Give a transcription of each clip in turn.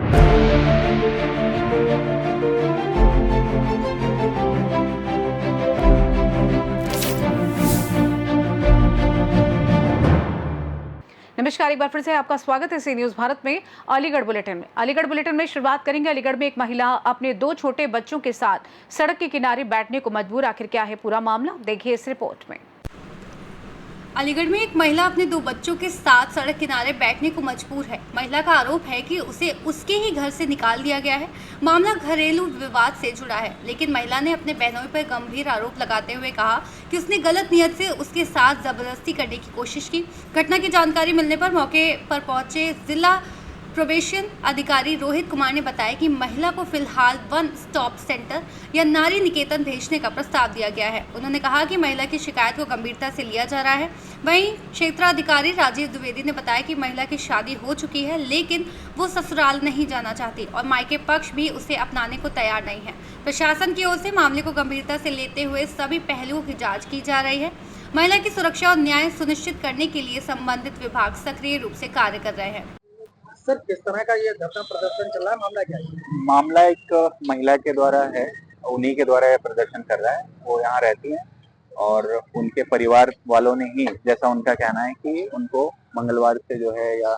नमस्कार, एक बार फिर से आपका स्वागत है सी न्यूज भारत में। अलीगढ़ बुलेटिन में शुरुआत करेंगे। अलीगढ़ में एक महिला अपने 2 छोटे बच्चों के साथ सड़क के किनारे बैठने को मजबूर। आखिर क्या है पूरा मामला, देखिए इस रिपोर्ट में। अलीगढ़ में एक महिला अपने 2 बच्चों के साथ सड़क किनारे बैठने को मजबूर है। महिला का आरोप है कि उसे उसके ही घर से निकाल दिया गया है। मामला घरेलू विवाद से जुड़ा है, लेकिन महिला ने अपने बहनों पर गंभीर आरोप लगाते हुए कहा कि उसने गलत नियत से उसके साथ जबरदस्ती करने की कोशिश की। घटना की जानकारी मिलने पर मौके पर पहुंचे जिला प्रोबेशन अधिकारी रोहित कुमार ने बताया कि महिला को फिलहाल 1 स्टॉप सेंटर या नारी निकेतन भेजने का प्रस्ताव दिया गया है। उन्होंने कहा कि महिला की शिकायत को गंभीरता से लिया जा रहा है। वहीं क्षेत्राधिकारी राजीव द्विवेदी ने बताया कि महिला की शादी हो चुकी है, लेकिन वो ससुराल नहीं जाना चाहती और मायके पक्ष भी उसे अपनाने को तैयार नहीं है। प्रशासन की ओर से मामले को गंभीरता से लेते हुए सभी पहलुओं की जाँच की जा रही है। महिला की सुरक्षा और न्याय सुनिश्चित करने के लिए संबंधित विभाग सक्रिय रूप से कार्य कर रहे हैं। सर, किस तरह का ये धरना प्रदर्शन चल रहा है? मामला क्या है? मामला एक महिला के द्वारा है, उन्हीं के द्वारा यह प्रदर्शन कर रहा है। वो यहाँ रहती हैं और उनके परिवार वालों ने ही, जैसा उनका कहना है कि उनको मंगलवार से जो है या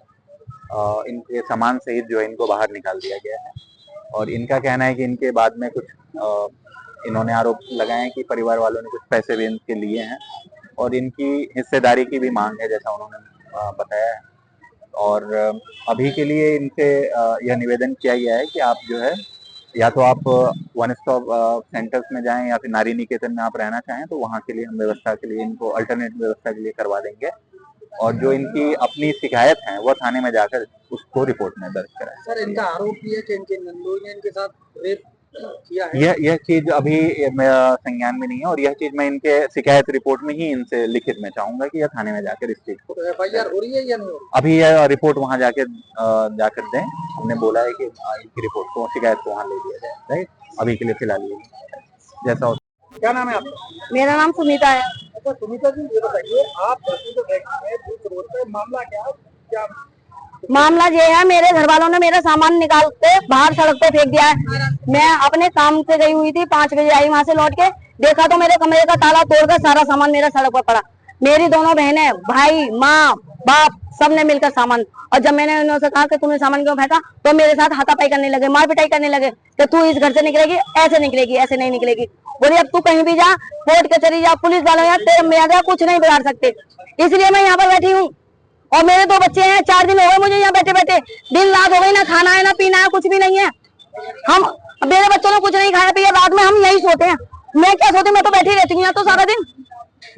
इनके सामान सहित जो है इनको बाहर निकाल दिया गया है। और इनका कहना है कि इनके बाद में कुछ इन्होंने आरोप लगाए हैं कि परिवार वालों ने कुछ पैसे भी इनके लिए हैं और इनकी हिस्सेदारी की भी मांग है, जैसा उन्होंने बताया है। और अभी के लिए इनसे यह निवेदन किया गया है कि आप जो है या तो आप 1 स्टॉप सेंटर्स में जाएं या फिर नारी निकेतन में आप रहना चाहें तो वहाँ के लिए हम व्यवस्था के लिए इनको अल्टरनेट व्यवस्था के लिए करवा देंगे। और जो इनकी अपनी शिकायत है वह थाने में जाकर उसको रिपोर्ट में दर्ज कराएं। सर, इनका आरोप है कि इनके नंदोई ने इनके साथ रेप किया है। यह चीज अभी संज्ञान में नहीं है और यह चीज मैं इनके शिकायत रिपोर्ट में ही इनसे लिखित में चाहूंगा कि यह थाने में जाकर इस चीज को FIR हो रही है या नहीं हो रही? अभी यह रिपोर्ट वहां जाकर दें। हमने बोला है कि इनकी रिपोर्ट को, शिकायत को वहां ले लिया जाए। राइट, अभी के लिए फिलहाल ये जैसा हो। क्या नाम है आपका? मेरा नाम सुनीता है। अच्छा सुनीता जी, ये बताइए, आप मामला क्या? मामला ये है, मेरे घर वालों ने मेरा सामान निकाल के बाहर सड़क पे फेंक दिया है। मैं अपने काम से गई हुई थी, 5 बजे आई वहां से लौट के, देखा तो मेरे कमरे का ताला तोड़कर सारा सामान मेरा सड़क पर पड़ा। मेरी दोनों बहनें, भाई, माँ, बाप सबने मिलकर सामान, और जब मैंने उनसे कहा कि तुमने सामान क्यों फेंका तो मेरे साथ हाथापाई करने लगे, मार पिटाई करने लगे कि तू इस घर से निकलेगी, ऐसे निकलेगी, ऐसे नहीं निकलेगी। बोले अब तू कहीं भी जा, कोर्ट कचहरी जा, पुलिस वालों यहाँ तेरे मेरा कुछ नहीं बिगाड़ सकते। इसलिए मैं यहाँ पर बैठी हूँ और मेरे 2 बच्चे हैं। 4 दिन हो गए मुझे यहाँ बैठे बैठे, दिन रात हो गई, ना खाना है ना पीना है, कुछ भी नहीं है। हम मेरे बच्चों ने कुछ नहीं खाया पिया, रात में हम यही सोते हैं। मैं क्या सोती, मैं तो बैठी रहती हूँ यहाँ तो सारा दिन।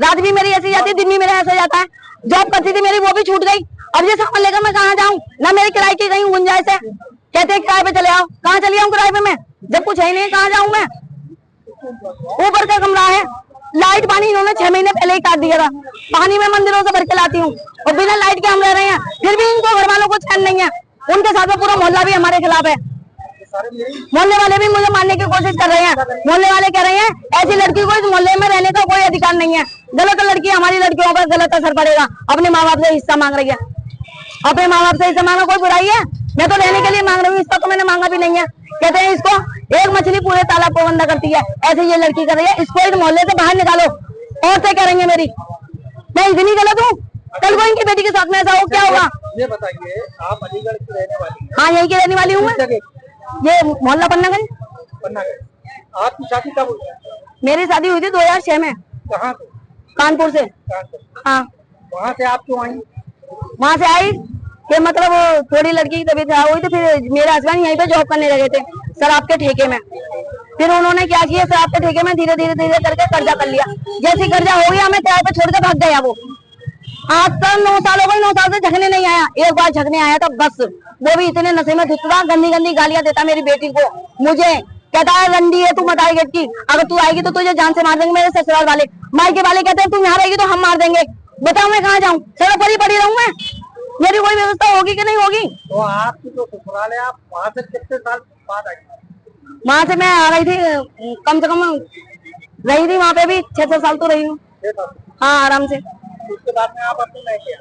रात भी मेरी ऐसी जाती है, दिन भी मेरा ऐसा जाता है। जॉब करती थी मेरी, वो भी छूट गई। अब ये सामान लेकर मैं कहाँ जाऊँ? ना मेरी किराए की कहीं गुंजाइश है। कहते हैं किराए पे चले आओ, कहाँ चली आऊँ किराए पे मैं? जब कुछ है नहीं, कहाँ जाऊँ मैं? ऊपर का कमरा है, लाइट पानी इन्होंने 6 महीने पहले ही काट दिया था। पानी में मंदिरों से भर के लाती हूँ और बिना लाइट के हम रह रहे हैं, फिर भी इनको घर वालों को चैन नहीं है। उनके साथ में पूरा मोहल्ला भी हमारे खिलाफ है। मोहल्ले वाले भी मुझे मारने की कोशिश कर रहे हैं। मोहल्ले वाले कह रहे हैं ऐसी लड़की को इस मोहल्ले में रहने का कोई अधिकार नहीं है। गलत लड़की, हमारी लड़कियों पर गलत असर पड़ेगा। अपने माँ बाप से हिस्सा मांग रही है। अपने माँ बाप से हिस्सा मांगना कोई बुराई है? मैं तो रहने के लिए मांग रही हूँ, इसका तो मैंने मांगा भी नहीं है। कहते हैं इसको एक मछली पूरे तालाब को गंदा करती है, ऐसे ये लड़की कर रही है। इसको इस मोहल्ले से बाहर निकालो। औरतें कह रही है मेरी, मैं इतनी गलत हूँ? कल को इनकी बेटी के साथ में ऐसा हो, क्या होगा? ये बताइए, आप अलीगढ़ की रहने वाली हैं? हाँ, यहीं की रहने वाली हूँ मैं। ये मोहल्ला पन्नागंज। आपकी शादी कब हुई? मेरी शादी हुई थी 2006 में। कहाँ? कानपुर से। हाँ। वहाँ से आप क्यों आई? वहाँ से आई कि मतलब थोड़ी लड़की की तबीयत खराब हुई, तो फिर मेरे हस्बैंड यहीं पे जॉब करने लगे थे शराब के ठेके में। फिर उन्होंने क्या किया, शराब के ठेके में धीरे धीरे करके कर्जा कर लिया। जैसे कर्जा हो गया, हमें किराए पे छोड़ के भाग गया। वो आज तक 9 साल हो गए, 9 साल से झगने नहीं आया। एक बार झगने आया था बस, वो भी इतने नशे में धुतता, गंदी गंदी गालियां देता मेरी बेटी को। मुझे कहता है रंडी है तू, मत आई गेट की, अगर तू आएगी तो तुझे जान से मार देंगे। मेरे ससुराल वाले, मायके वाले कहते हैं तू यहाँ रहेगी तो हम मार देंगे। बताओ मैं कहाँ जाऊँ? सड़क पर ही पड़ी रहूँ मैं? मेरी कोई व्यवस्था होगी कि नहीं होगी? तो आपकी जो ससुराल है, आप वहाँ से कितने साल बाद आई? वहाँ से मैं आ रही थी, कम से कम रही थी वहाँ पे भी 6-7 साल तो रही हूँ। हाँ, आराम से। उसके बाद में आप अपने मायके?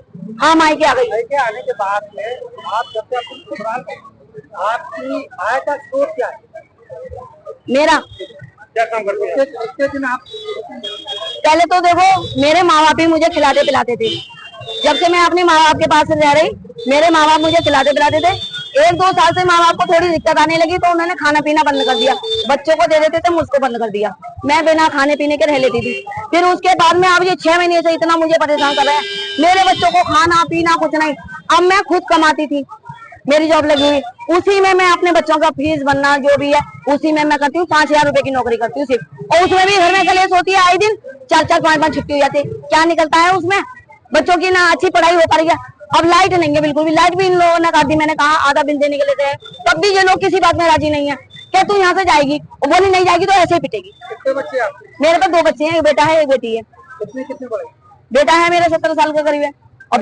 हाँ, मायके आ गई। मायके आने के बाद में आप जब से अपने ससुराल में आपकी आय का स्रोत क्या है? मेरा क्या काम करते हैं? कितने दिन आप पहले तो देखो मेरे माँ बाप ही मुझे खिलाते पिलाते थे। जब से मैं अपने माँ बाप के पास रह रही, मेरे माँ बाप मुझे खिलाते पिलाते थे। 1-2 साल से माँ बाप को थोड़ी दिक्कत आने लगी तो उन्होंने खाना पीना बंद कर दिया। बच्चों को दे देते थे, मुझको बंद कर दिया। मैं बिना खाने पीने के रह लेती थी। फिर उसके बाद में अब ये 6 महीने से इतना मुझे परेशान कर रहे हैं। मेरे बच्चों को खाना पीना कुछ नहीं। अब मैं खुद कमाती थी, मेरी जॉब लगी हुई, उसी में मैं अपने बच्चों का फीस भरना जो भी है उसी में मैं करती हूँ। 5,000 रुपए की नौकरी करती हूँ सिर्फ, और उसमें भी घर में कलेश होती है। आए दिन 4-4, 5-5 छुट्टी हो जाती है। क्या निकलता है उसमें? बच्चों की ना अच्छी पढ़ाई हो पा रही है। अब लाइट नहीं है, बिल्कुल भी लाइट भी इन लोगों ने काट दी। मैंने कहा आधा बिल देने के लिए थे, तब भी ये लोग किसी बात में राजी नहीं है। क्या तू यहाँ से जाएगी? और बोली नहीं जाएगी तो ऐसे ही पिटेगी। कितने बच्चे आपके? मेरे पास 2 बच्चे हैं, एक बेटा है एक बेटी है। कितने कितने बड़े? बेटा है मेरा 17 साल का करीब है, और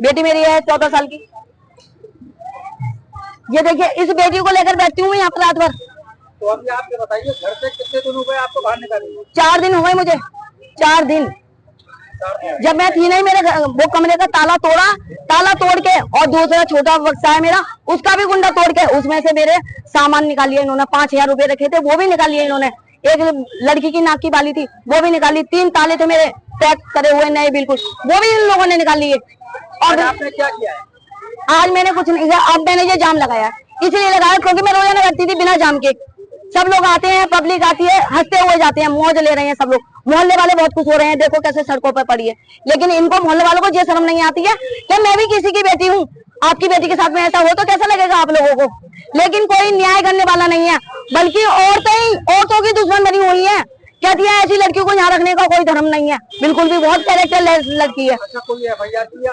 बेटी मेरी है 14 साल की। ये देखिए, इस बेटी को लेकर बैठती हूँ यहाँ पर रात भर। तो अभी आप ये बताइए, घर से कितने दिन हो गए आपको बाहर निकाले? 4 दिन हो गए मुझे, 4 दिन। जब मैं थी नहीं, मेरे वो कमरे का ताला तोड़ के, और दूसरा छोटा बक्सा है मेरा, उसका भी गुंडा तोड़ के उसमें से मेरे सामान निकाल लिए इन्होंने। 5,000 रुपए रखे थे, वो भी निकाल लिए इन्होंने। एक लड़की की नाक की बाली थी, वो भी निकाली। 3 ताले थे मेरे पैक करे हुए नए बिल्कुल, वो भी इन लोगों ने निकाल लिए। और आपने क्या किया है? आज मैंने कुछ नहीं किया। अब मैंने ये जाम लगाया, इसलिए लगाया क्योंकि मैं रोजाना करती थी बिना जाम के। सब लोग आते हैं, पब्लिक आती है, हंसते हुए जाते हैं, मौज ले रहे हैं सब लोग। मोहल्ले वाले बहुत खुश हो रहे हैं, देखो कैसे सड़कों पर पड़ी है। लेकिन इनको मोहल्ले वालों को ये शर्म नहीं आती है कि मैं भी किसी की बेटी हूँ। आपकी बेटी के साथ में ऐसा हो तो कैसा लगेगा आप लोगों को? लेकिन कोई न्याय करने वाला नहीं है, बल्कि औरतों की दुश्मन बनी हुई है। कहती है ऐसी लड़कियों को यहाँ रखने का कोई धर्म नहीं है, बिल्कुल भी। बहुत कैरेक्टर लड़की है। अच्छा, कोई FIR किया?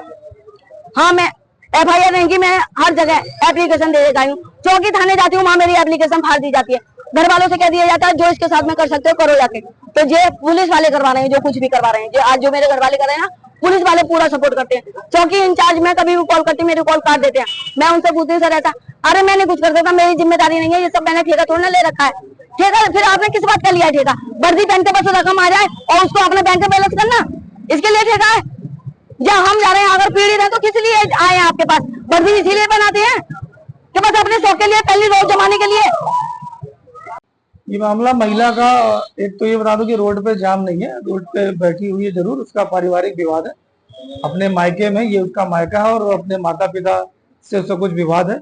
हाँ, मैं FIR नहीं की, मैं हर जगह एप्लीकेशन दे देता हूँ। चौकी थाने जाती हूँ, वहाँ मेरी एप्लीकेशन फाड़ दी जाती है। घर वालों से कह दिया जाता है जो इसके साथ में कर सकते हो करो जाके। तो ये पुलिस वाले करवा रहे हैं, जो कुछ भी करवा रहे हैं। जो आज जो मेरे घर वाले कर रहे हैं ना, पुलिस वाले पूरा सपोर्ट करते हैं। चौकी इंचार्ज मैं कभी भी कॉल करती हूँ, मेरी कॉल काट देते हैं। मैं उनसे पूछती हूँ सर ऐसा, अरे मैंने कुछ कर सकता, मेरी जिम्मेदारी नहीं है, ये सब मैंने ठेका थोड़ा ना ले रखा है। ठेका फिर आपने किस बात का लिया है ठेका? वर्दी पहन के बस रकम आ जाए और उसको अपने बैंक में बैलेंस करना, इसके लिए ठेका है? या हम जा रहे हैं अगर पीड़ित है तो किस लिए आए हैं आपके पास? वर्दी इसीलिए बनाते हैं कि बस अपने शौक के लिए, पहली रोज जमाने के लिए। ये मामला महिला का, एक तो ये बता दूं कि रोड पे जाम नहीं है, रोड पे बैठी हुई है जरूर, उसका पारिवारिक विवाद है। अपने मायके में, ये उसका मायका है, और अपने माता पिता से उसका कुछ विवाद है।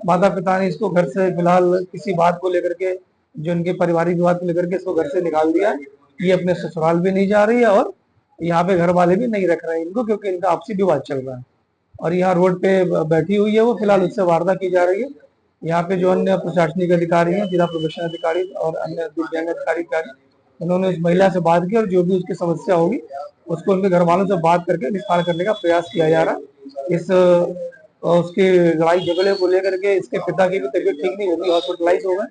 माता पिता ने इसको घर से फिलहाल किसी बात को लेकर के, जो उनके पारिवारिक विवाद को लेकर के, इसको घर से निकाल दिया है। ये अपने ससुराल भी नहीं जा रही है, और यहाँ पे घर वाले भी नहीं रख रहे हैं इनको, क्योंकि इनका आपसी विवाद चल रहा है। और यहाँ रोड पे बैठी हुई है वो, फिलहाल उससे वार्ता की जा रही है। यहाँ पे जो अन्य प्रशासनिक अधिकारी हैं, जिला प्रोबेशन अधिकारी और अन्य दिव्यांग अधिकारी, उन्होंने उस महिला से बात की, और जो भी उसकी समस्या होगी उसको उनके घर वालों से बात करके निस्तार करने का प्रयास किया जा रहा है। इस उसके लड़ाई झगड़े को लेकर के इसके पिता की भी तबीयत ठीक नहीं होगी, हॉस्पिटलाइज हो गए,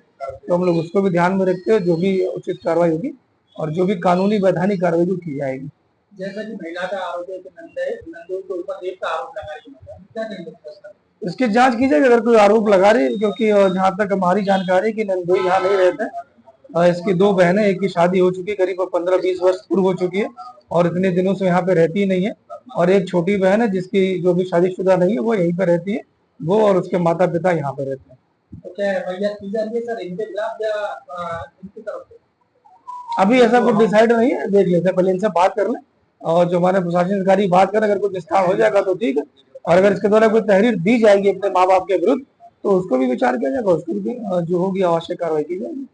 तो हम लोग उसको भी ध्यान में रखते हैं। जो भी उचित कार्रवाई होगी और जो भी कानूनी वैधानिक कार्रवाई जो की जाएगी। जैसा कि महिला का आरोप है कि नंदोई के ऊपर रेप का आरोप लगा रही है, क्या कहेंगे? इसकी जांच की जाएगी अगर कोई आरोप लगा रही है, क्योंकि जहाँ तक हमारी जानकारी कि नंदोई यहाँ नहीं रहते। इसकी 2 बहनें, एक की शादी हो चुकी है, करीब 15-20 वर्ष पूर्व हो चुकी है, और इतने दिनों से यहाँ पे रहती ही नहीं है। और एक छोटी बहन है जिसकी जो भी शादीशुदा नहीं है, वो यहीं पे रहती है, वो और उसके माता पिता यहाँ पे रहते हैं। तो क्या FIR की जा रही है सर इनके खिलाफ या इनकी तरफ से? अभी ऐसा कुछ डिसाइड नहीं है, देख लेते हैं, पहले इनसे बात कर लें, और जो हमारे प्रशासन अधिकारी बात करें, अगर कुछ निस्तार हो जाएगा तो ठीक है, और अगर इसके द्वारा कोई तहरीर दी जाएगी अपने माँ बाप के विरुद्ध तो उसको भी विचार किया जाएगा, उसको भी जो होगी आवश्यक कार्रवाई की जाएगी।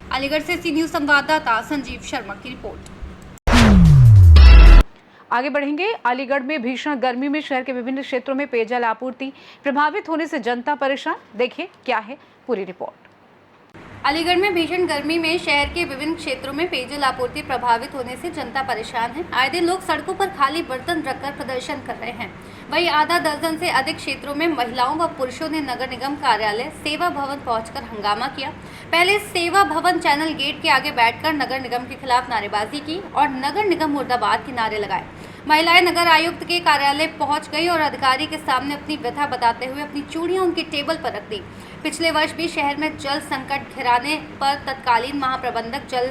अलीगढ़ से सी न्यूज संवाददाता संजीव शर्मा की रिपोर्ट। आगे बढ़ेंगे। अलीगढ़ में भीषण गर्मी में शहर के विभिन्न क्षेत्रों में पेयजल आपूर्ति प्रभावित होने से जनता परेशान। देखिए क्या है पूरी रिपोर्ट। अलीगढ़ में भीषण गर्मी में शहर के विभिन्न क्षेत्रों में पेयजल आपूर्ति प्रभावित होने से जनता परेशान है। आए दिन लोग सड़कों पर खाली बर्तन रखकर प्रदर्शन कर रहे हैं। वहीं आधा दर्जन से अधिक क्षेत्रों में महिलाओं व पुरुषों ने नगर निगम कार्यालय सेवा भवन पहुंचकर हंगामा किया। पहले सेवा भवन चैनल गेट के आगे बैठकर नगर निगम के खिलाफ नारेबाजी की और नगर निगम मुर्दाबाद के नारे लगाए। महिलाएं नगर आयुक्त के कार्यालय पहुंच गई और अधिकारी के सामने अपनी व्यथा बताते हुए अपनी चूड़ियां उनकी टेबल पर रख दी। पिछले वर्ष भी शहर में जल संकट घिराने पर तत्कालीन महाप्रबंधक जल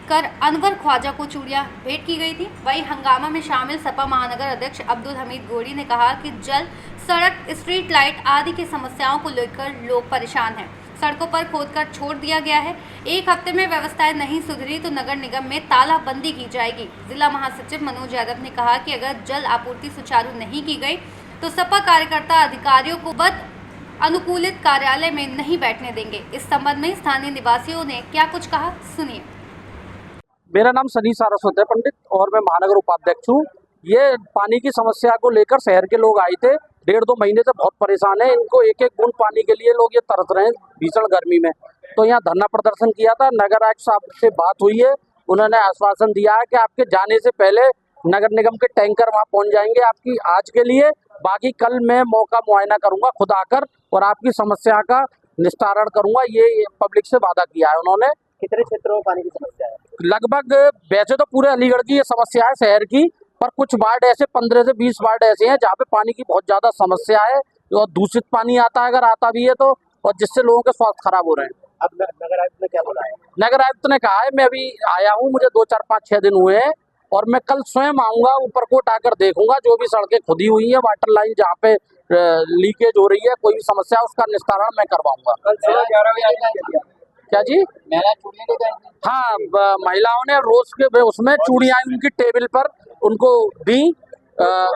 कर अनवर ख्वाजा को चूड़ियां भेंट की गई थी। वहीं हंगामा में शामिल सपा महानगर अध्यक्ष अब्दुल हमीद गोड़ी ने कहा कि जल, सड़क, स्ट्रीट लाइट आदि की समस्याओं को लेकर लोग परेशान हैं। सड़कों पर खोदकर छोड़ दिया गया है। एक हफ्ते में व्यवस्थाएं नहीं सुधरी तो नगर निगम में तालाबंदी की जाएगी। जिला महासचिव मनोज यादव ने कहा कि अगर जल आपूर्ति सुचारू नहीं की गई तो सपा कार्यकर्ता अधिकारियों को बद अनुकूलित कार्यालय में नहीं बैठने देंगे। इस संबंध में स्थानीय निवासियों ने क्या कुछ कहा, सुनिए। मेरा नाम सनी सारस्वत है पंडित और मैं महानगर उपाध्यक्ष हूँ। ये पानी की समस्या को लेकर शहर के लोग आए थे, 1.5-2 महीने से बहुत परेशान है। इनको एक एक बूंद पानी के लिए लोग ये तरस रहे हैं भीषण गर्मी में। तो यहाँ धरना प्रदर्शन किया था। नगर आयुक्त साहब से बात हुई है, उन्होंने आश्वासन दिया है कि आपके जाने से पहले नगर निगम के टैंकर वहाँ पहुँच जाएंगे आपकी आज के लिए। बाकी कल मैं मौका मुआयना करूँगा खुद आकर और आपकी समस्या का निस्तारण करूँगा, ये पब्लिक से वादा किया है उन्होंने। कितने क्षेत्रों में पानी की समस्या है? लगभग वैसे तो पूरे अलीगढ़ की ये समस्या है शहर की, पर कुछ वार्ड ऐसे 15 से 20 वार्ड ऐसे हैं जहाँ पे पानी की बहुत ज़्यादा समस्या है और दूषित पानी आता है अगर आता भी है तो, और जिससे लोगों के स्वास्थ्य खराब हो रहे हैं। अब नगर आयुक्त ने क्या बोला है? नगर आयुक्त ने कहा है, मैं अभी आया हूँ, मुझे 2, 4, 5, 6 दिन हुए हैं और मैं कल स्वयं आऊँगा, ऊपरकोट आकर देखूंगा जो भी सड़कें खुदी हुई है, वाटर लाइन जहाँ पे लीकेज हो रही है, कोई भी समस्या है उसका निस्तारण मैं करवाऊंगा। कल सुबह 11 बजे क्या जी? महिला चूड़ियां ले गई? हाँ, महिलाओं ने रोज के उसमें चूड़ियां उनकी टेबल पर उनको दी।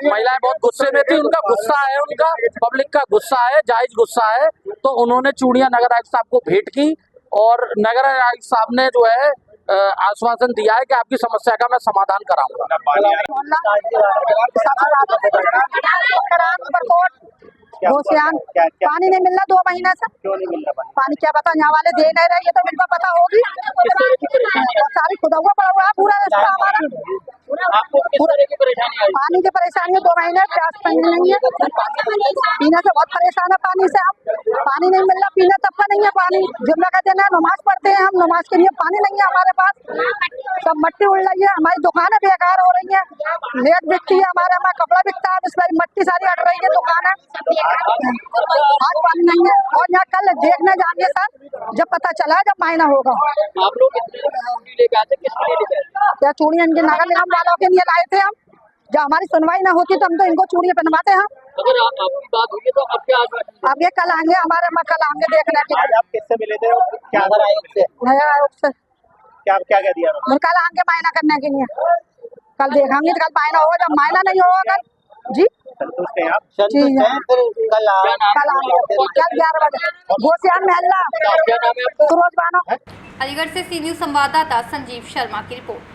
महिलाएं बहुत गुस्से में थी, उनका गुस्सा है, उनका पब्लिक का गुस्सा है, जायज गुस्सा है, तो उन्होंने चूड़ियां नगर आयुक्त साहब को भेंट की और नगर आयुक्त साहब ने जो है आश्वासन दिया है कि आपकी समस्या का मैं समाधान कराऊंगा। पानी नहीं मिल रहा 2 महीने से। क्यों नहीं मिल रहा पानी क्या पता, यहाँ वाले दे नहीं रहे, ये तो इनको पता होगी। सारी खुदा हुआ पड़ा हुआ पूरा रास्ता हमारा। आपको किस तरह की परेशानी आई? पानी की परेशानी है, 2 महीने प्यास पानी नहीं है, पीने से बहुत परेशान है। पानी से हम पानी नहीं मिल रहा, पीने तक का नहीं है पानी। जुम्मे का दिन है, नमाज पढ़ते हैं हम, नमाज के लिए पानी नहीं है हमारे पास। सब मट्टी उड़ रही है, हमारी दुकानें बेकार हो रही है, लेट बिकती है हमारे, हमारा कपड़ा बिकता है, इसमें मट्टी सारी हट रही है दुकान है। आज पानी नहीं है और यहाँ कल देखने जाएंगे सर, जब पता चला जब मायना होगा। आप लोग लेके आते, किस लिए लेके आते? क्या चूड़ियाँ इनके नगर निगम वालों के लिए लाए थे हम, जब हमारी सुनवाई ना होती तो हम तो इनको चूड़ियाँ पहनवाते हैं। अगर आपकी बात हुई तो अब क्या आश्वासन? अब ये कल आएंगे हमारे, कल आएंगे देखने के लिए। आप किससे मिले थे? क्या नया आयुक्त से क्या कह दिया? कल आएंगे मायना करने के लिए, कल देखेंगे तो कल मायना होगा, जब मायना नहीं होगा कल जी संतुष्ट हैं आप? जी कल आएंगे, कल 11 बजे गोसियान महल्ला। क्या नाम है आपका? फिरोज बानो। अलीगढ़ से सी न्यूज संवाददाता संजीव शर्मा की रिपोर्ट।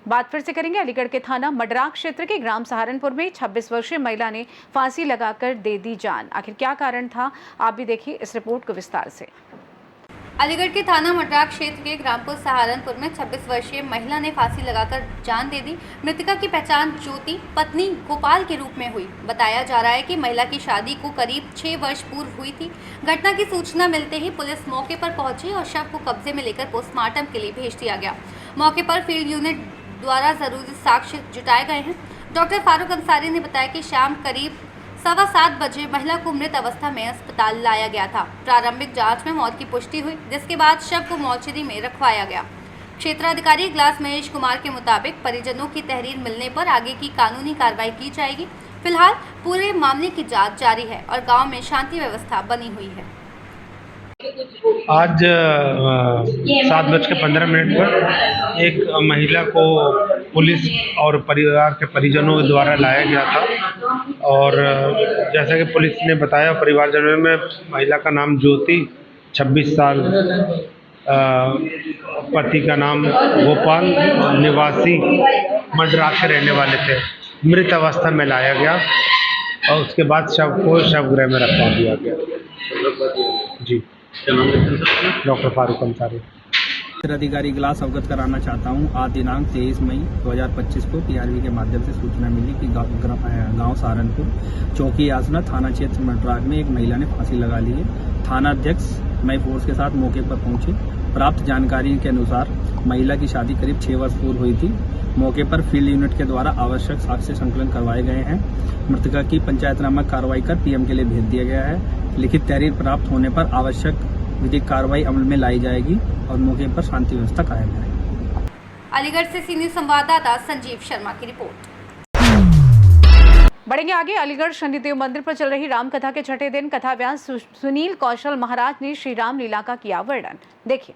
बात फिर से करेंगे अलीगढ़ के थाना मडराक क्षेत्र के ग्राम सहारनपुर में 26 वर्षीय महिला ने फांसी लगाकर दे दी जान। आखिर क्या कारण था, आप भी देखिए इस रिपोर्ट को विस्तार से। अलीगढ़ के थाना मडराक क्षेत्र के ग्रामपुर सहारनपुर में 26 वर्षीय महिला ने फांसी लगाकर जान दे दी। मृतका की पहचान ज्योति पत्नी गोपाल के रूप में हुई। बताया जा रहा है कि महिला की शादी को करीब 6 वर्ष पूर्व हुई थी। घटना की सूचना मिलते ही पुलिस मौके पर पहुंची और शव को कब्जे में लेकर पोस्टमार्टम के लिए भेज दिया गया। मौके पर फील्ड यूनिट द्वारा जरूरी साक्ष्य जुटाए गए हैं। डॉक्टर फारूक अंसारी ने बताया कि शाम करीब 7:15 बजे महिला को मृत अवस्था में अस्पताल लाया गया था। प्रारंभिक जांच में मौत की पुष्टि हुई, जिसके बाद शव को मोर्चरी में रखवाया गया। क्षेत्राधिकारी ग्लास महेश कुमार के मुताबिक परिजनों की तहरीर मिलने पर आगे की कानूनी कार्रवाई की जाएगी। फिलहाल पूरे मामले की जांच जारी है और गांव में शांति व्यवस्था बनी हुई है। आज 7:15 पर एक महिला को पुलिस और परिवार के परिजनों द्वारा लाया गया था और जैसा कि पुलिस ने बताया, परिवारजनों में महिला का नाम ज्योति 26 साल, पति का नाम गोपाल निवासी मडराक के रहने वाले थे, मृत अवस्था में लाया गया और उसके बाद शव को शवगृह में रखवा दिया गया। जी, डॉक्टर फारूक अंसारी। अधिकारी ग्लास अवगत कराना चाहता हूं, आज दिनांक 23 मई 2025 को पीआरवी के माध्यम से सूचना मिली कि गांव सहारनपुर चौकी आसना थाना क्षेत्र मडराक में एक महिला ने फांसी लगा ली है। थाना अध्यक्ष मई फोर्स के साथ मौके पर पहुंचे। प्राप्त जानकारी के अनुसार महिला की शादी करीब 6 वर्ष पूर्व हुई थी। मौके पर फील्ड यूनिट के द्वारा आवश्यक साक्ष्य संकलन करवाए गए हैं। मृतका की पंचायतनामा कार्रवाई कर पीएम के लिए भेज दिया गया है। लिखित तहरीर प्राप्त होने पर आवश्यक विधिक कार्रवाई अमल में लाई जाएगी और मौके पर शांति व्यवस्था कायम रहेगी। अलीगढ़ से सी न्यूज़ संवाददाता संजीव शर्मा की रिपोर्ट। बढ़ेंगे आगे। अलीगढ़ शनिदेव मंदिर पर चल रही रामकथा के छठे दिन कथा व्यास सुनील कौशल महाराज ने श्री राम लीला का किया वर्णन। देखिए।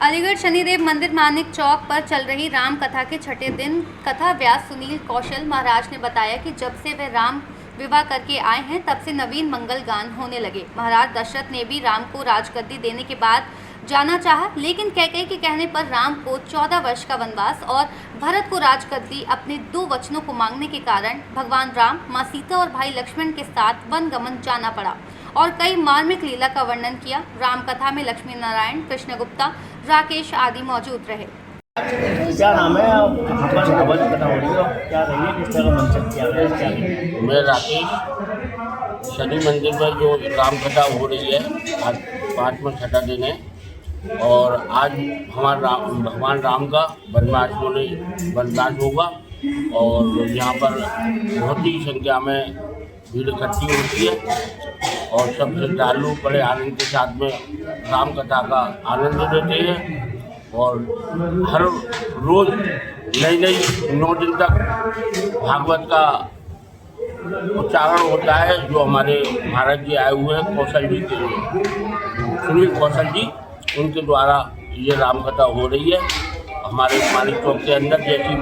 अलीगढ़ शनिदेव मंदिर मानिक चौक पर चल रही राम कथा के छठे दिन कथा व्यास सुनील कौशल महाराज ने बताया कि जब से वे राम विवाह करके आए हैं तब से नवीन मंगल गान होने लगे। महाराज दशरथ ने भी राम को राजगद्दी देने के बाद जाना चाहा, लेकिन कैकेयी के कहने पर राम को 14 वर्ष का वनवास और भरत को राजगद्दी अपने 2 वचनों को मांगने के कारण भगवान राम, माँ सीता और भाई लक्ष्मण के साथ वन गमन जाना पड़ा और कई मार्मिक लीला का वर्णन किया। राम कथा में लक्ष्मी नारायण, कृष्ण गुप्ता, राकेश आदि मौजूद रहे। क्या नाम है? अवध कथा हो रही है, क्या रही है, किस तरह मंचन किया गया, क्या नहीं? मैं राकेश, शनि मंदिर में जो राम कथा हो रही है, आज 5वां छठा दिन है और आज हमारा भगवान राम का वनवास होगा और यहाँ पर बहुत ही संख्या में भीड़ इकट्ठी होती है और सब श्रद्धालु बड़े आनंद के साथ में राम कथा का आनंद लेते हैं और हर रोज नई 9 दिन तक भागवत का उच्चारण होता है जो हमारे महाराज जी आए हुए हैं कौशल जी के सुनील कौशल जी, उनके द्वारा ये राम कथा हो रही है। हमारे मानिक चौक के अंदर जैसी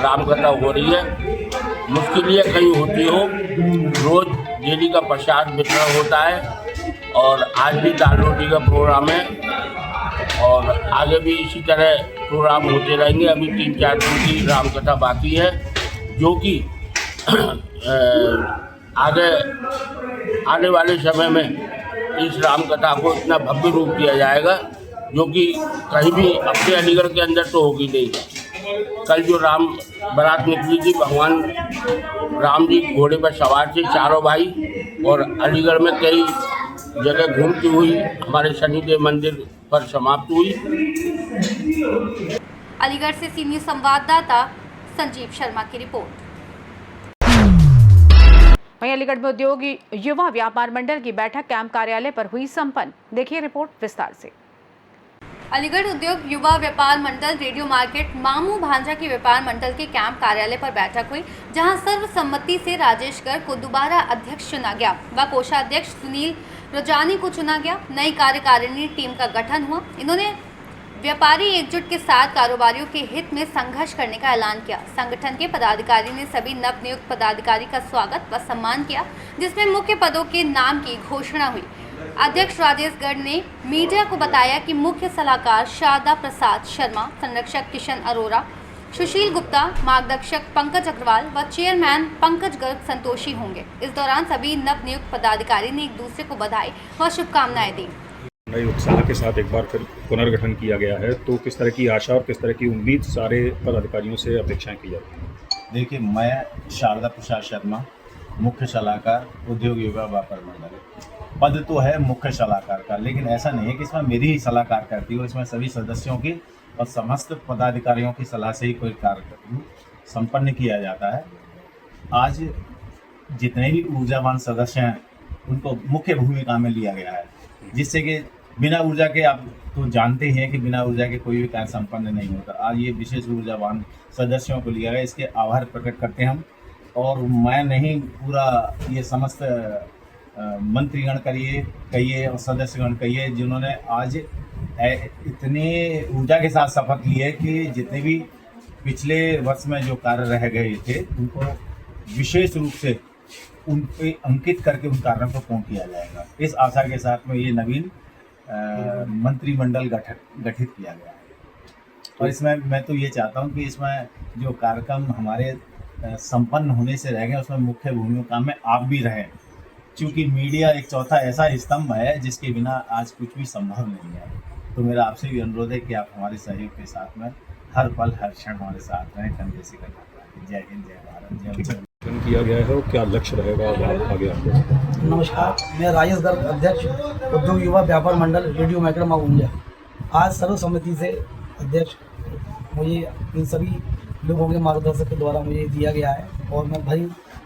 राम कथा हो रही है, मुश्किलें कहीं होती हो, रोज डेली का प्रसाद वितरण होता है और आज भी दाल रोटी का प्रोग्राम है और आगे भी इसी तरह प्रोग्राम होते रहेंगे। अभी 3-4 दिन की राम कथा बाकी है जो कि आगे आने वाले समय में इस राम कथा को इतना भव्य रूप दिया जाएगा जो कि कहीं भी अपने अलीगढ़ के अंदर तो होगी नहीं। कल जो राम बारात निकली थी, भगवान राम जी घोड़े पर सवार थे, चारों भाई, और अलीगढ़ में कई जगह घूमती हुई हमारे शनिदेव मंदिर पर समाप्त हुई। अलीगढ़ से सी न्यूज़ संवाददाता संजीव शर्मा की रिपोर्ट। वहीं अलीगढ़ में उद्योग युवा व्यापार मंडल की बैठक कैंप कार्यालय पर हुई संपन्न। देखिए रिपोर्ट विस्तार से। अलीगढ़ उद्योग युवा व्यापार मंडल रेडियो मार्केट मामू भांजा के व्यापार मंडल के कैंप कार्यालय पर बैठक हुई, जहां सर्वसम्मति से राजेश गर्ग को दोबारा अध्यक्ष चुना गया व कोषाध्यक्ष सुनील रजानी को चुना गया। नई कार्यकारिणी टीम का गठन हुआ। इन्होंने व्यापारी एकजुट के साथ कारोबारियों के हित में संघर्ष करने का ऐलान किया। संगठन के पदाधिकारी ने सभी नवनियुक्त पदाधिकारी का स्वागत व सम्मान किया, जिसमें मुख्य पदों के नाम की घोषणा हुई। अध्यक्ष राजेश गर्ग ने मीडिया को बताया कि मुख्य सलाहकार शारदा प्रसाद शर्मा, संरक्षक किशन अरोरा, सुशील गुप्ता, मार्गदर्शक पंकज अग्रवाल व चेयरमैन पंकज गर्ग संतोषी होंगे। इस दौरान सभी नवनियुक्त पदाधिकारी ने एक दूसरे को बधाई व शुभकामनाएं दी। नई उत्साह के साथ एक बार फिर पुनर्गठन किया गया है, तो किस तरह की आशा और किस तरह की उम्मीद सारे पदाधिकारियों से अपेक्षाएं की जाती हैं? देखिए, मैं शारदा प्रसाद शर्मा, मुख्य सलाहकार उद्योग युवा व्यापार मंडल। पद तो है मुख्य सलाहकार का, लेकिन ऐसा नहीं है कि इसमें मेरी ही सलाहकार करती हो। इसमें सभी सदस्यों की और समस्त पदाधिकारियों की सलाह से ही कोई कार्य संपन्न किया जाता है। आज जितने भी ऊर्जावान सदस्य हैं उनको मुख्य भूमिका में लिया गया है, जिससे कि बिना ऊर्जा के, आप तो जानते हैं कि बिना ऊर्जा के कोई भी कार्य संपन्न नहीं होता। आज ये विशेष ऊर्जावान सदस्यों को लिया गया, इसके आभार प्रकट करते हैं हम। और मैं नहीं, पूरा ये समस्त मंत्रीगण कहिए और सदस्यगण कहिए, जिन्होंने आज इतने ऊर्जा के साथ शपथ ली है कि जितने भी पिछले वर्ष में जो कार्य रह गए थे उनको विशेष रूप से उन पे अंकित करके उन कार्यों को पूर्ण किया जाएगा। इस आशा के साथ में ये नवीन मंत्रिमंडल गठित किया गया है। और इसमें मैं तो ये चाहता हूँ कि इसमें जो कार्यक्रम हमारे संपन्न होने से रह गए उसमें मुख्य भूमिका में आप भी रहें, क्योंकि मीडिया एक चौथा ऐसा स्तंभ है जिसके बिना आज कुछ भी संभव नहीं है। तो मेरा आपसे भी अनुरोध है कि आप हमारे सहयोग के साथ में हर पल हर क्षण हमारे साथ रहें। कंधे से कंधा। जय हिंद, जय भारत, जय किया गया है और क्या लक्ष्य रहेगा आगे आपको? नमस्कार, मैं राजेश गर्ग, अध्यक्ष उद्योग युवा व्यापार मंडल रेडियो मार्केट मामू भांजा। आज सर्वसम्मति से अध्यक्ष मुझे इन सभी लोगों के मार्गदर्शक के द्वारा मुझे दिया गया है और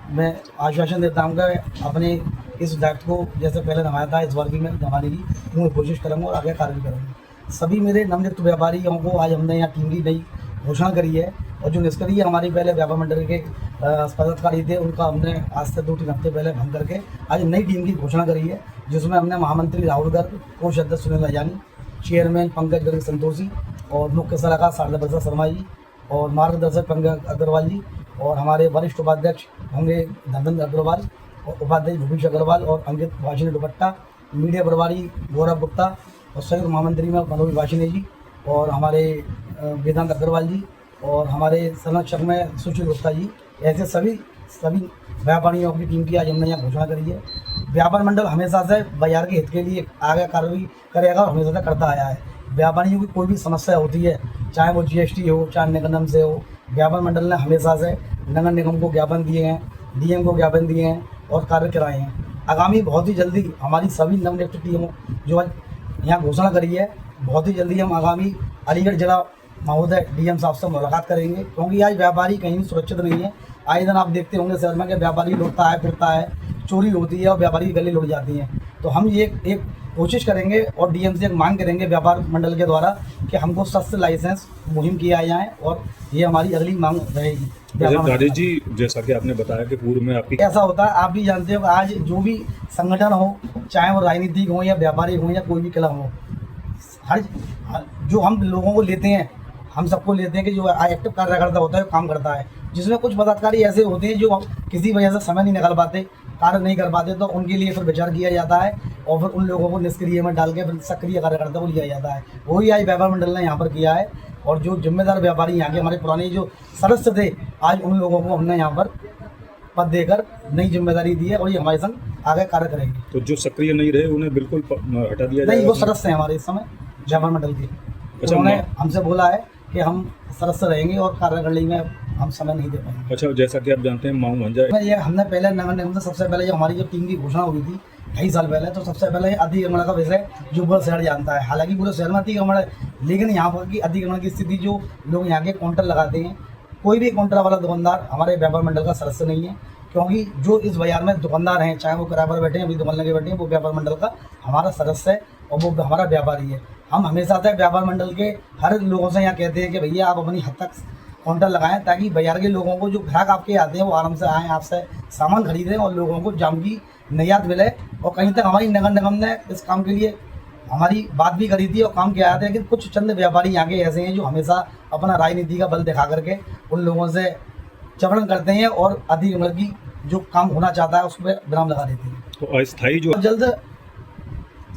मैं आश्वासन देता हूँ कि अपने इस दायित्व को जैसे पहले निभाया था इस बार भी मैं निभाने की पूरी कोशिश करूँगा और आगे कार्य भी करूँगा। सभी मेरे नवनियुक्त व्यापारियों को आज हमने यहाँ टीम की नई घोषणा करी है और जो निष्क्रिय हमारी पहले व्यापार मंडल के पदाधिकारी थे उनका हमने आज से 2-3 हफ्ते पहले भंग करके आज नई टीम की घोषणा करी है, जिसमें हमने महामंत्री राहुल गर्ग, कोष अध्यक्ष सुनील अजानी, चेयरमैन पंकज गर्ग संतोषी और मुख्य सलाहकार शारदा प्रसाद शर्मा जी और मार्गदर्शक पंकज अग्रवाल जी और हमारे वरिष्ठ उपाध्यक्ष होंगे धर्मेंद्र अग्रवाल और उपाध्यक्ष भूपेश अग्रवाल और अंकित वाशिनी दुपट्टा, मीडिया प्रभारी गौरव गुप्ता और संयुक्त महामंत्री में मनोज वाशिनी जी और हमारे वेदांत अग्रवाल जी और हमारे संरक्षक में सुशील गुप्ता जी। ऐसे सभी व्यापारियों की टीम की आज हमने यहाँ घोषणा करी है। व्यापार मंडल हमेशा से बाजार के हित के लिए आगे कार्रवाई करेगा और हमेशा से करता आया है। व्यापारियों की कोई भी समस्या होती है, चाहे वो GST हो, चाहे नगर निगम से हो, व्यापार मंडल ने हमेशा से नगर निगम को ज्ञापन दिए हैं, DM को ज्ञापन दिए हैं और कार्य कराए हैं। आगामी बहुत ही जल्दी हमारी सभी नवनियुक्त टीमों जो आज यहाँ घोषणा करी है, बहुत ही जल्दी हम आगामी अलीगढ़ जिला महोदय DM साहब से मुलाकात करेंगे, क्योंकि आज व्यापारी कहीं भी सुरक्षित नहीं है। आए दिन आप देखते होंगे शहर में कि व्यापारी लुटता है फिरता है, चोरी होती है और व्यापारी की गली लुट जाती हैं। तो हम ये एक कोशिश करेंगे और DM से एक मांग करेंगे व्यापार मंडल के द्वारा कि हमको सख्त लाइसेंस मुहिम किया जाए और ये हमारी अगली मांग रहेगी। राजेश जी, जैसा कि आपने बताया कि पूर्व में आपकी ऐसा होता है, आप भी जानते हो कि आज जो भी संगठन हो, चाहे वो राजनीतिक हो या व्यापारिक हो या कोई भी क्लब हो, हर जो हम लोगों को लेते हैं, हम सबको लेते हैं कि जो एक्टिव कार्यकर्ता होता है वो काम करता है, जिसमें कुछ पदाधिकारी ऐसे होते हैं जो किसी वजह से समय नहीं निकाल पाते, कार्य नहीं कर पाते, तो उनके लिए फिर विचार किया जाता है और फिर उन लोगों को निष्क्रिय में डाल के फिर सक्रिय कार्यकर्ता को लिया जाता है। वही आज व्यापार मंडल ने यहाँ पर किया है और जो जिम्मेदार व्यापारी यहाँ के हमारे पुराने जो सदस्य थे, आज उन लोगों को हमने यहाँ पर पद देकर नई जिम्मेदारी दी है और ये हमारे संग आगे कार्य करेंगे। तो जो सक्रिय नहीं रहे उन्हें बिल्कुल हटा दिया नहीं, वो सदस्य हैं हमारे इस समय व्यापार मंडल के। उन्होंने हमसे बोला है कि हम सदस्य रहेंगे और कार्य करने में हम समय नहीं दे पाएंगे। अच्छा, जैसा कि आप जानते हैं माऊ मंजा ये हमने पहले नगर निगम से सबसे पहले जब हमारी टीम की घोषणा हुई थी 2.5 साल पहले, तो सबसे पहले अतिक्रमण का विषय जो पूरा शहर जानता है, हालांकि पूरे शहर में अतिक्रमण है, लेकिन यहाँ पर की अतिक्रमण की स्थिति जो लोग यहाँ के काउंटर लगाते हैं, कोई भी काउंटर वाला दुकानदार हमारे व्यापार मंडल का सदस्य नहीं है, क्योंकि जो इस बाजार में दुकानदार हैं, चाहे वो किराए पर बैठे हैं, अभी दुकान लगे बैठे हैं, वो व्यापार मंडल का हमारा सदस्य है और वो हमारा व्यापारी है। हम हमेशा से व्यापार मंडल के हर लोगों से यहाँ कहते हैं कि भैया आप अपनी हद तक काउंटर लगाएं, ताकि बाजार के लोगों को जो ग्राहक आपके आते हैं वो आराम से आएँ, आपसे सामान खरीदें और लोगों को जाम की निजात मिले। और कहीं तक हमारी नगर निगम ने इस काम के लिए हमारी बात भी करी थी और काम किया था, लेकिन कुछ चंद व्यापारी यहाँ के ऐसे हैं जो हमेशा अपना राजनीति का बल दिखा करके उन लोगों से चवरण करते हैं और अतिक्रमण की जो काम होना चाहता है उस पर विराम लगा देते हैं। तो अस्थायी जो जल्द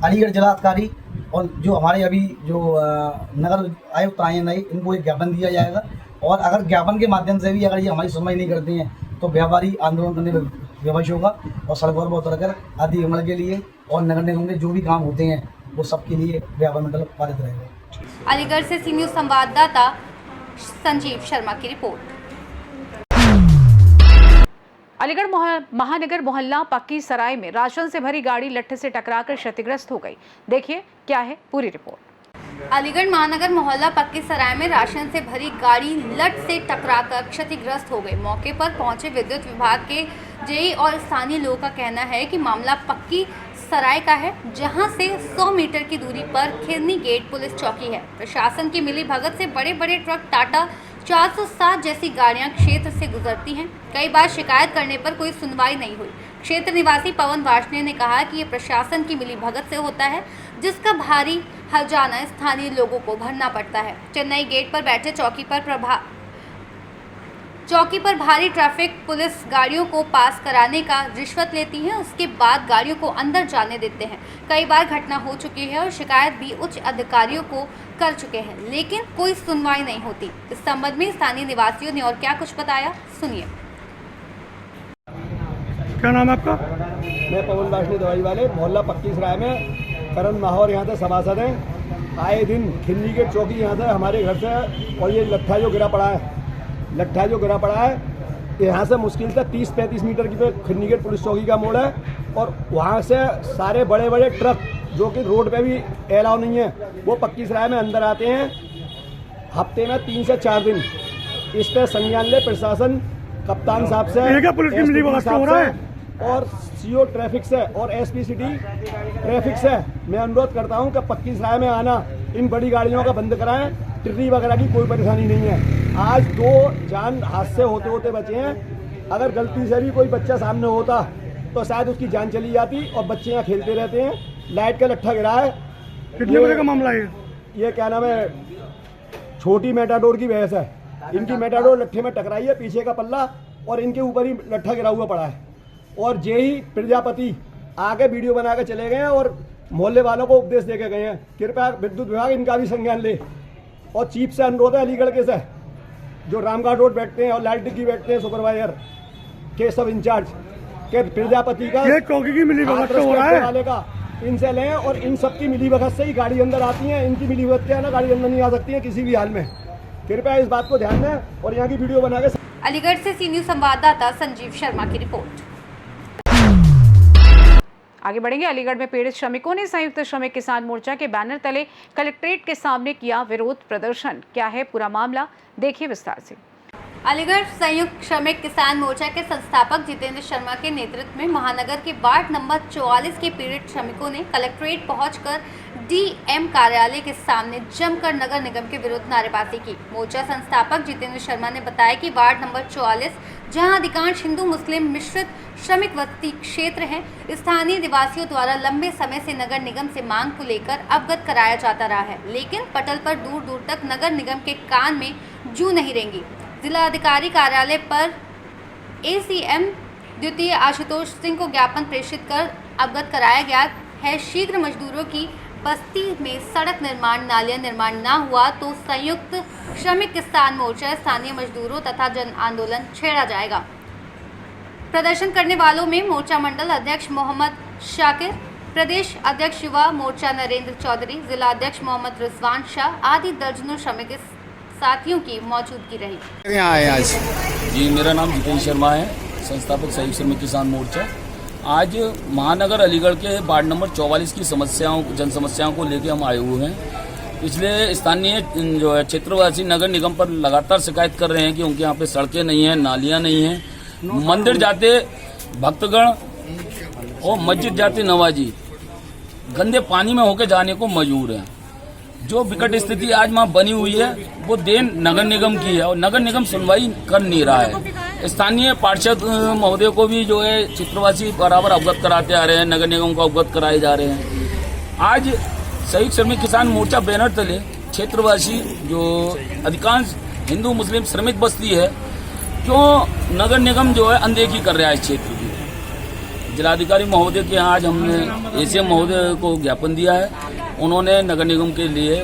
अलीगढ़ जिलाधिकारी और जो हमारे अभी जो नगर आयुक्त आए नए, इनको एक ज्ञापन दिया जाएगा और अगर ज्ञापन के माध्यम से भी अगर ये हमारी सुनवाई नहीं करती हैं तो व्यापारी आंदोलन करने में विवश होगा और सड़कों पर उतरकर अतिक्रमण के लिए और नगर निगम के जो भी काम होते हैं वो सबके लिए व्यापार मंडल पारित रहेगा। अलीगढ़ से सी न्यूज़ संवाददाता संजीव शर्मा की रिपोर्ट। अलीगढ़ महानगर मोहल्ला पक्की सराय में राशन से भरी गाड़ी लट्ठे से टकराकर क्षतिग्रस्त हो गई। देखिए क्या है पूरी रिपोर्ट। अलीगढ़ महानगर मोहल्ला पक्की सराय में राशन से भरी गाड़ी लट से टकराकर क्षतिग्रस्त हो गई। मौके पर पहुंचे विद्युत विभाग के जेई और स्थानीय लोगों का कहना है कि मामला पक्की सराय का है, जहां से 100 मीटर की दूरी पर खिरनी गेट पुलिस चौकी है। प्रशासन की मिली भगत से बड़े बड़े ट्रक टाटा 407 जैसी गाड़ियां क्षेत्र से गुजरती हैं। कई बार शिकायत करने पर कोई सुनवाई नहीं हुई। क्षेत्र निवासी पवन वार्ष्णेय ने कहा कि ये प्रशासन की मिली भगत से होता है, जिसका भारी हर्जाना स्थानीय लोगों को भरना पड़ता है। चेन्नई गेट पर बैठे चौकी पर भारी ट्रैफिक पुलिस गाड़ियों को पास कराने का रिश्वत लेती है, उसके बाद गाड़ियों को अंदर जाने देते हैं। कई बार घटना हो चुकी है और शिकायत भी उच्च अधिकारियों को कर चुके हैं, लेकिन कोई सुनवाई नहीं होती। इस संबंध में स्थानीय निवासियों ने और क्या कुछ बताया, सुनिए। क्या नाम है आपका? मैं पवन वार्ष्णेय दवाई वाले मोहल्ला पक्की सराय में करण माहौर यहाँ से सभासद हैं। आए दिन खिन्नी के चौकी यहाँ से हमारे घर से, और ये लट्ठा जो गिरा पड़ा है यहाँ से मुश्किल से 30-35 मीटर की पे खिन्नी गेट पुलिस चौकी का मोड़ है, और वहाँ से सारे बड़े बड़े ट्रक जो कि रोड पे भी अलाउ नहीं है वो पक्की सराय में अंदर आते हैं। हफ्ते में 3 से 4 दिन इस पर संज्ञान ले प्रशासन, कप्तान साहब से, पुलिस की मिली भगत हो रहा है और CO ट्रैफिक से और SP सिटी ट्रैफिक से मैं अनुरोध करता हूं कि पक्की सराय में आना इन बड़ी गाड़ियों का बंद कराएं। टिर्री वगैरह की कोई परेशानी नहीं है। आज 2 जान हादसे होते होते बचे हैं। अगर गलती से भी कोई बच्चा सामने होता तो शायद उसकी जान चली जाती, और बच्चे यहाँ खेलते रहते हैं। लाइट का लट्ठा गिरा है। कितने बजे का मामला है ये क्या नाम है, छोटी मेटाडोर की बहस है। इनकी मेटाडोर लट्ठे में टकराई है, पीछे का पल्ला और इनके ऊपर ही लट्ठा गिरा हुआ पड़ा है। और जे ही प्रजापति आगे वीडियो बना के चले गए हैं और मोहल्ले वालों को उपदेश दे के गए हैं। कृपया विद्युत विभाग इनका भी संज्ञान ले। और चीफ से अनुरोध है अलीगढ़ के से जो रामघाट रोड बैठते हैं और लाल टिक्की बैठते हैं सुपरवाइजर के सब इंचार्ज के प्रजापति का ये चौकी की मिलीभगत हो रहा है वाले का इनसे लें, और इन सबकी मिलीभगत से ही गाड़ी अंदर आती है। इनकी मिलीभगत के ना गाड़ी अंदर नहीं आ सकती है किसी भी हाल में। कृपया इस बात को ध्यान दें और यहाँ की वीडियो बना के। अलीगढ़ से सी न्यूज़ संवाददाता संजीव शर्मा की रिपोर्ट। आगे बढ़ेंगे। अलीगढ़ में पीड़ित श्रमिकों ने संयुक्त श्रमिक किसान मोर्चा के बैनर तले कलेक्ट्रेट के सामने किया विरोध प्रदर्शन। क्या है पूरा मामला, देखिए विस्तार से। अलीगढ़ संयुक्त श्रमिक किसान मोर्चा के संस्थापक जितेंद्र शर्मा के नेतृत्व में महानगर के वार्ड नंबर 44 के पीड़ित श्रमिकों ने कलेक्ट्रेट पहुंचकर DM कार्यालय के सामने जमकर नगर निगम के विरुद्ध नारेबाजी की। मोर्चा संस्थापक जितेंद्र शर्मा ने बताया कि वार्ड नंबर 44 जहां अधिकांश हिंदू मुस्लिम मिश्रित श्रमिक बस्ती क्षेत्र है, स्थानीय निवासियों द्वारा लंबे समय से नगर निगम से मांग को लेकर अवगत कराया जाता रहा है, लेकिन पटल पर दूर दूर तक नगर निगम के कान में जू नहीं रेंगी। जिला अधिकारी कार्यालय पर ACM द्वितीय आशुतोष सिंह को ज्ञापन प्रेषित कर अवगत कराया गया है। शीघ्र मजदूरों की बस्ती में सड़क निर्माण, नालियां निर्माण ना हुआ तो संयुक्त श्रमिक किसान मोर्चा स्थानीय मजदूरों तथा जन आंदोलन छेड़ा जाएगा। प्रदर्शन करने वालों में मोर्चा मंडल अध्यक्ष मोहम्मद शाकिर, प्रदेश अध्यक्ष युवा मोर्चा नरेंद्र चौधरी, जिला अध्यक्ष मोहम्मद रिजवान शाह आदि दर्जनों श्रमिक साथियों की मौजूदगी रही। यहाँ आए आज जी, मेरा नाम जितेंद्र शर्मा है, संस्थापक संयुक्त श्रमिक किसान मोर्चा। आज महानगर अलीगढ़ के वार्ड नंबर 44 की जन समस्याओं को लेकर हम आए हुए हैं। पिछले स्थानीय जो है क्षेत्रवासी नगर निगम पर लगातार शिकायत कर रहे हैं कि उनके यहाँ पे सड़कें नहीं हैं, नालियाँ नहीं हैं। मंदिर जाते भक्तगण और मस्जिद जाते नवाजी गंदे पानी में होकर जाने को मजबूर हैं। जो विकट स्थिति आज वहाँ बनी हुई है वो देन नगर निगम की है और नगर निगम सुनवाई कर नहीं रहा है। स्थानीय पार्षद महोदय को भी जो है क्षेत्रवासी बराबर अवगत कराते आ रहे हैं, नगर निगम को अवगत कराए जा रहे हैं। आज संयुक्त श्रमिक किसान मोर्चा बैनर तले क्षेत्रवासी जो अधिकांश हिंदू मुस्लिम श्रमिक बस्ती है, क्यों नगर निगम जो है अनदेखी कर रहा है इस क्षेत्र की। जिलाधिकारी महोदय के यहाँ आज हमने ACM महोदय को ज्ञापन दिया है। उन्होंने नगर निगम के लिए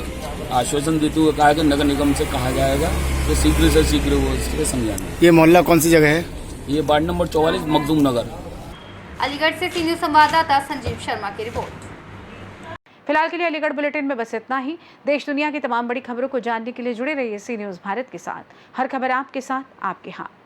आश्वासन देते हुए कहा कि नगर निगम से कहा जाएगा कि शीघ्र से शीघ्र वो इसके समझाने। ये मोहल्ला कौन सी जगह है? ये वार्ड नंबर 44 मखदूम नगर। अलीगढ़ से सी न्यूज़ संवाददाता संजीव शर्मा की रिपोर्ट। फिलहाल के लिए अलीगढ़ बुलेटिन में बस इतना ही। देश दुनिया की तमाम बड़ी खबरों को जानने के लिए जुड़े रहिए सी न्यूज़ भारत के साथ। हर खबर आपके साथ, आपके हाथ।